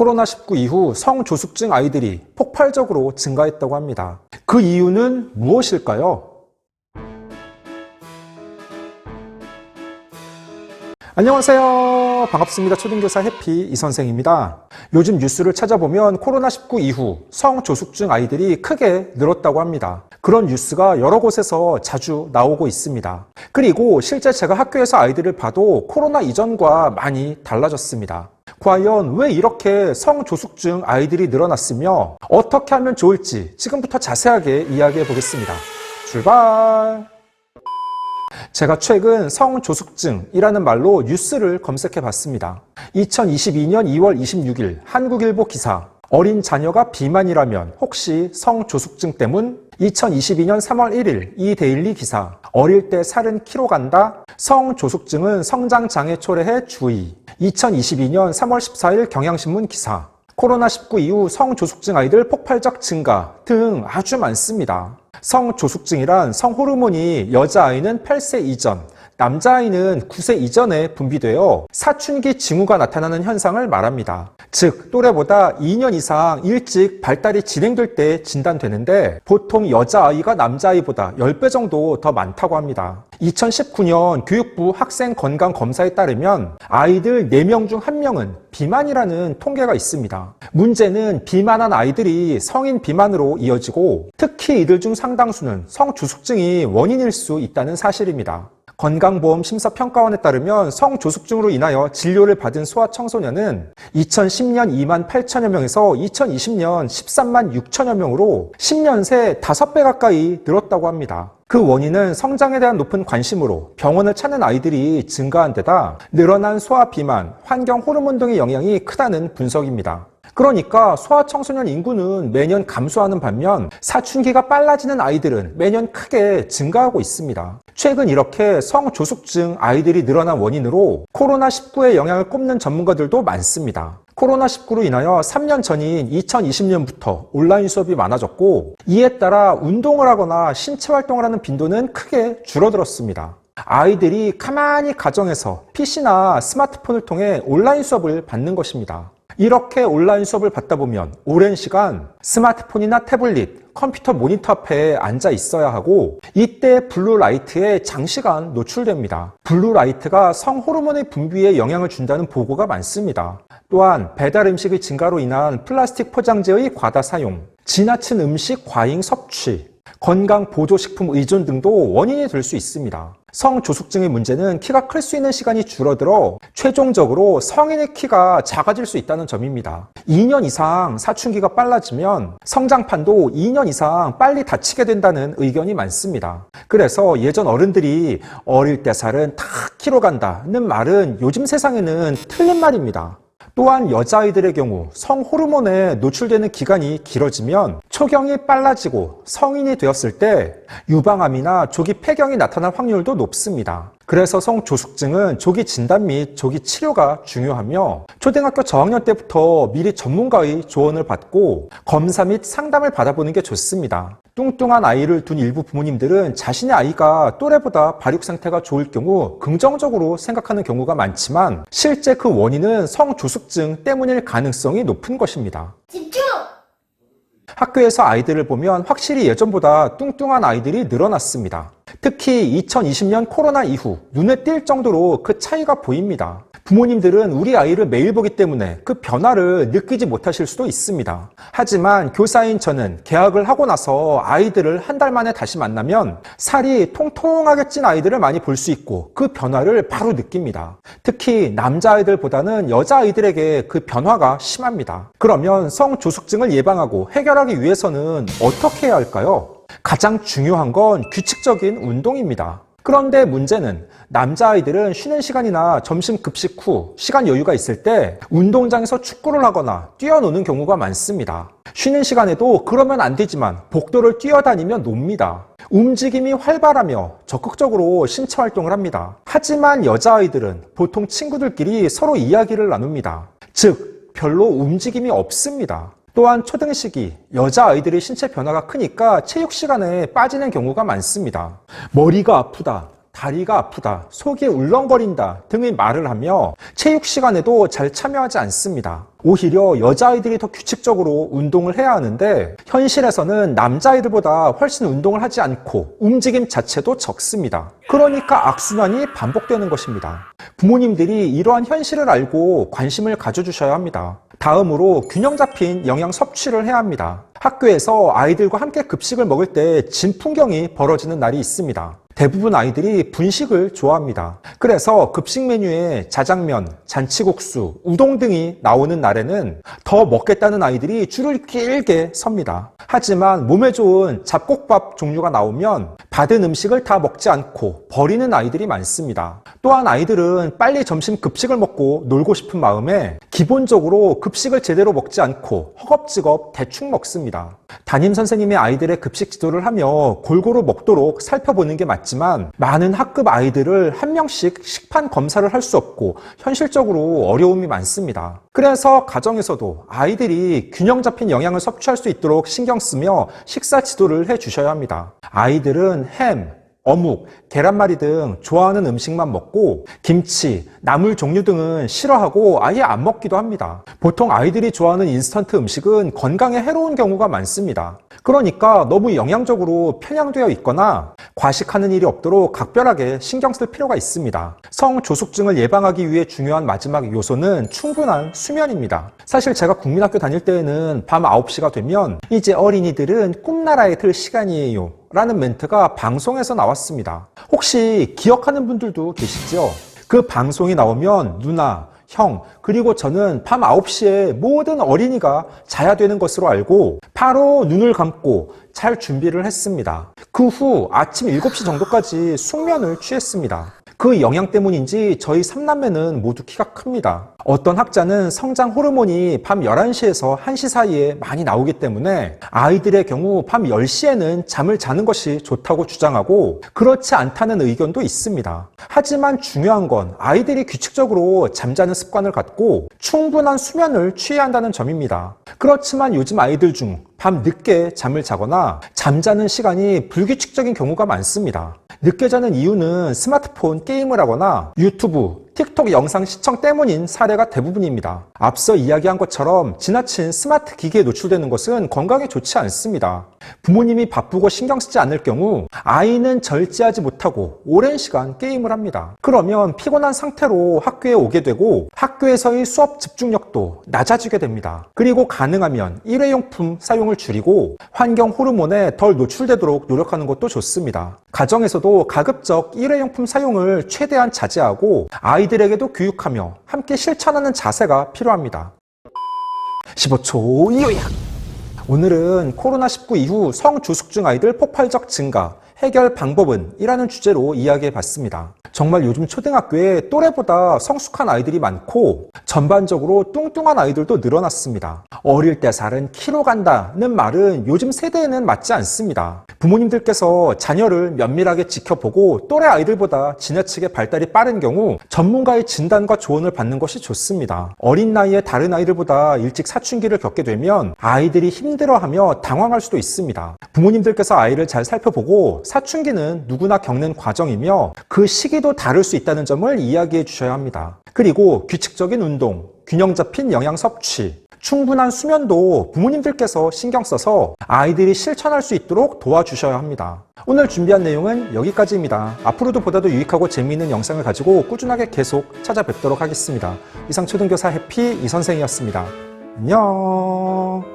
코로나19 이후 성조숙증 아이들이 폭발적으로 증가했다고 합니다. 그 이유는 무엇일까요? 안녕하세요. 반갑습니다. 초등교사 해피 이선생입니다. 요즘 뉴스를 찾아보면 코로나19 이후 성조숙증 아이들이 크게 늘었다고 합니다. 그런 뉴스가 여러 곳에서 자주 나오고 있습니다. 그리고 실제 제가 학교에서 아이들을 봐도 코로나 이전과 많이 달라졌습니다. 과연 왜 이렇게 성조숙증 아이들이 늘어났으며 어떻게 하면 좋을지 지금부터 자세하게 이야기해 보겠습니다. 출발! 제가 최근 성조숙증이라는 말로 뉴스를 검색해 봤습니다. 2022년 2월 26일 한국일보 기사 어린 자녀가 비만이라면 혹시 성조숙증 때문? 2022년 3월 1일 이데일리 기사 어릴 때 살은 키로 간다? 성조숙증은 성장장애 초래해 주의. 2022년 3월 14일 경향신문 기사 코로나19 이후 성조숙증 아이들 폭발적 증가 등 아주 많습니다. 성조숙증이란 성호르몬이 여자아이는 8세 이전, 남자아이는 9세 이전에 분비되어 사춘기 징후가 나타나는 현상을 말합니다. 즉, 또래보다 2년 이상 일찍 발달이 진행될 때 진단되는데 보통 여자아이가 남자아이보다 10배 정도 더 많다고 합니다. 2019년 교육부 학생건강검사에 따르면 아이들 4명 중 1명은 비만이라는 통계가 있습니다. 문제는 비만한 아이들이 성인 비만으로 이어지고 특히 이들 중 상당수는 성조숙증이 원인일 수 있다는 사실입니다. 건강보험심사평가원에 따르면 성조숙증으로 인하여 진료를 받은 소아청소년은 2010년 2만 8천여 명에서 2020년 13만 6천여 명으로 10년 새 5배 가까이 늘었다고 합니다. 그 원인은 성장에 대한 높은 관심으로 병원을 찾는 아이들이 증가한 데다 늘어난 소아비만, 환경 호르몬 등의 영향이 크다는 분석입니다. 그러니까 소아청소년 인구는 매년 감소하는 반면 사춘기가 빨라지는 아이들은 매년 크게 증가하고 있습니다. 최근 이렇게 성조숙증 아이들이 늘어난 원인으로 코로나19의 영향을 꼽는 전문가들도 많습니다. 코로나19로 인하여 3년 전인 2020년부터 온라인 수업이 많아졌고 이에 따라 운동을 하거나 신체 활동을 하는 빈도는 크게 줄어들었습니다. 아이들이 가만히 가정에서 PC나 스마트폰을 통해 온라인 수업을 받는 것입니다. 이렇게 온라인 수업을 받다 보면 오랜 시간 스마트폰이나 태블릿, 컴퓨터 모니터 앞에 앉아 있어야 하고 이때 블루라이트에 장시간 노출됩니다. 블루라이트가 성호르몬의 분비에 영향을 준다는 보고가 많습니다. 또한 배달 음식의 증가로 인한 플라스틱 포장재의 과다 사용, 지나친 음식 과잉 섭취, 건강보조식품 의존 등도 원인이 될 수 있습니다. 성조숙증의 문제는 키가 클 수 있는 시간이 줄어들어 최종적으로 성인의 키가 작아질 수 있다는 점입니다. 2년 이상 사춘기가 빨라지면 성장판도 2년 이상 빨리 닫히게 된다는 의견이 많습니다. 그래서 예전 어른들이 어릴 때 살은 다 키로 간다는 말은 요즘 세상에는 틀린 말입니다. 또한 여자아이들의 경우 성호르몬에 노출되는 기간이 길어지면 초경이 빨라지고 성인이 되었을 때 유방암이나 조기 폐경이 나타날 확률도 높습니다. 그래서 성조숙증은 조기 진단 및 조기 치료가 중요하며 초등학교 저학년 때부터 미리 전문가의 조언을 받고 검사 및 상담을 받아보는 게 좋습니다. 뚱뚱한 아이를 둔 일부 부모님들은 자신의 아이가 또래보다 발육 상태가 좋을 경우 긍정적으로 생각하는 경우가 많지만 실제 그 원인은 성조숙증 때문일 가능성이 높은 것입니다. 집중! 학교에서 아이들을 보면 확실히 예전보다 뚱뚱한 아이들이 늘어났습니다. 특히 2020년 코로나 이후 눈에 띌 정도로 그 차이가 보입니다. 부모님들은 우리 아이를 매일 보기 때문에 그 변화를 느끼지 못하실 수도 있습니다. 하지만 교사인 저는 개학을 하고 나서 아이들을 한 달 만에 다시 만나면 살이 통통하게 찐 아이들을 많이 볼 수 있고 그 변화를 바로 느낍니다. 특히 남자아이들보다는 여자아이들에게 그 변화가 심합니다. 그러면 성조숙증을 예방하고 해결하기 위해서는 어떻게 해야 할까요? 가장 중요한 건 규칙적인 운동입니다. 그런데 문제는 남자아이들은 쉬는 시간이나 점심 급식 후 시간 여유가 있을 때 운동장에서 축구를 하거나 뛰어노는 경우가 많습니다. 쉬는 시간에도 그러면 안 되지만 복도를 뛰어다니며 놉니다. 움직임이 활발하며 적극적으로 신체 활동을 합니다. 하지만 여자아이들은 보통 친구들끼리 서로 이야기를 나눕니다. 즉, 별로 움직임이 없습니다. 또한 초등 시기 여자아이들의 신체 변화가 크니까 체육 시간에 빠지는 경우가 많습니다. 머리가 아프다, 다리가 아프다, 속이 울렁거린다 등의 말을 하며 체육 시간에도 잘 참여하지 않습니다. 오히려 여자아이들이 더 규칙적으로 운동을 해야 하는데 현실에서는 남자아이들보다 훨씬 운동을 하지 않고 움직임 자체도 적습니다. 그러니까 악순환이 반복되는 것입니다. 부모님들이 이러한 현실을 알고 관심을 가져주셔야 합니다. 다음으로 균형 잡힌 영양 섭취를 해야 합니다. 학교에서 아이들과 함께 급식을 먹을 때 진풍경이 벌어지는 날이 있습니다. 대부분 아이들이 분식을 좋아합니다. 그래서 급식 메뉴에 자장면, 잔치국수, 우동 등이 나오는 날에는 더 먹겠다는 아이들이 줄을 길게 섭니다. 하지만 몸에 좋은 잡곡밥 종류가 나오면 받은 음식을 다 먹지 않고 버리는 아이들이 많습니다. 또한 아이들은 빨리 점심 급식을 먹고 놀고 싶은 마음에 기본적으로 급식을 제대로 먹지 않고 허겁지겁 대충 먹습니다. 담임 선생님의 아이들의 급식 지도를 하며 골고루 먹도록 살펴보는 게 맞지만 많은 학급 아이들을 한 명씩 식판 검사를 할 수 없고 현실적으로 어려움이 많습니다. 그래서 가정에서도 아이들이 균형 잡힌 영양을 섭취할 수 있도록 신경 쓰며 식사 지도를 해 주셔야 합니다. 아이들은 햄, 어묵, 계란말이 등 좋아하는 음식만 먹고 김치, 나물 종류 등은 싫어하고 아예 안 먹기도 합니다. 보통 아이들이 좋아하는 인스턴트 음식은 건강에 해로운 경우가 많습니다. 그러니까 너무 영양적으로 편향되어 있거나 과식하는 일이 없도록 각별하게 신경 쓸 필요가 있습니다. 성조숙증을 예방하기 위해 중요한 마지막 요소는 충분한 수면입니다. 사실 제가 국민학교 다닐 때에는 밤 9시가 되면 이제 어린이들은 꿈나라에 들 시간이에요 라는 멘트가 방송에서 나왔습니다. 혹시 기억하는 분들도 계시죠? 그 방송이 나오면 누나, 형, 그리고 저는 밤 9시에 모든 어린이가 자야 되는 것으로 알고 바로 눈을 감고 잘 준비를 했습니다. 그 후 아침 7시 정도까지 숙면을 취했습니다. 그 영향 때문인지 저희 3남매는 모두 키가 큽니다. 어떤 학자는 성장 호르몬이 밤 11시에서 1시 사이에 많이 나오기 때문에 아이들의 경우 밤 10시에는 잠을 자는 것이 좋다고 주장하고 그렇지 않다는 의견도 있습니다. 하지만 중요한 건 아이들이 규칙적으로 잠자는 습관을 갖고 충분한 수면을 취해야 한다는 점입니다. 그렇지만 요즘 아이들 중 밤 늦게 잠을 자거나 잠자는 시간이 불규칙적인 경우가 많습니다. 늦게 자는 이유는 스마트폰 게임을 하거나 유튜브, 틱톡 영상 시청 때문인 사례가 대부분입니다. 앞서 이야기한 것처럼 지나친 스마트 기기에 노출되는 것은 건강에 좋지 않습니다. 부모님이 바쁘고 신경 쓰지 않을 경우 아이는 절제하지 못하고 오랜 시간 게임을 합니다. 그러면 피곤한 상태로 학교에 오게 되고 학교에서의 수업 집중력도 낮아지게 됩니다. 그리고 가능하면 일회용품 사용을 줄이고 환경 호르몬에 덜 노출되도록 노력하는 것도 좋습니다. 가정에서도 가급적 일회용품 사용을 최대한 자제하고 아이들에게도 교육하며 함께 실천하는 자세가 필요합니다. 15초 요약! 오늘은 코로나19 이후 성조숙증 아이들 폭발적 증가, 해결 방법은? 이라는 주제로 이야기해 봤습니다. 정말 요즘 초등학교에 또래보다 성숙한 아이들이 많고 전반적으로 뚱뚱한 아이들도 늘어났습니다. 어릴 때 살은 키로 간다는 말은 요즘 세대에는 맞지 않습니다. 부모님들께서 자녀를 면밀하게 지켜보고 또래 아이들보다 지나치게 발달이 빠른 경우 전문가의 진단과 조언을 받는 것이 좋습니다. 어린 나이에 다른 아이들보다 일찍 사춘기를 겪게 되면 아이들이 힘들어하며 당황할 수도 있습니다. 부모님들께서 아이를 잘 살펴보고 사춘기는 누구나 겪는 과정이며 그 시기도 다를 수 있다는 점을 이야기해 주셔야 합니다. 그리고 규칙적인 운동, 균형 잡힌 영양 섭취, 충분한 수면도 부모님들께서 신경 써서 아이들이 실천할 수 있도록 도와주셔야 합니다. 오늘 준비한 내용은 여기까지입니다. 앞으로도 보다 더 유익하고 재미있는 영상을 가지고 꾸준하게 계속 찾아뵙도록 하겠습니다. 이상 초등교사 해피 이선생이었습니다. 안녕.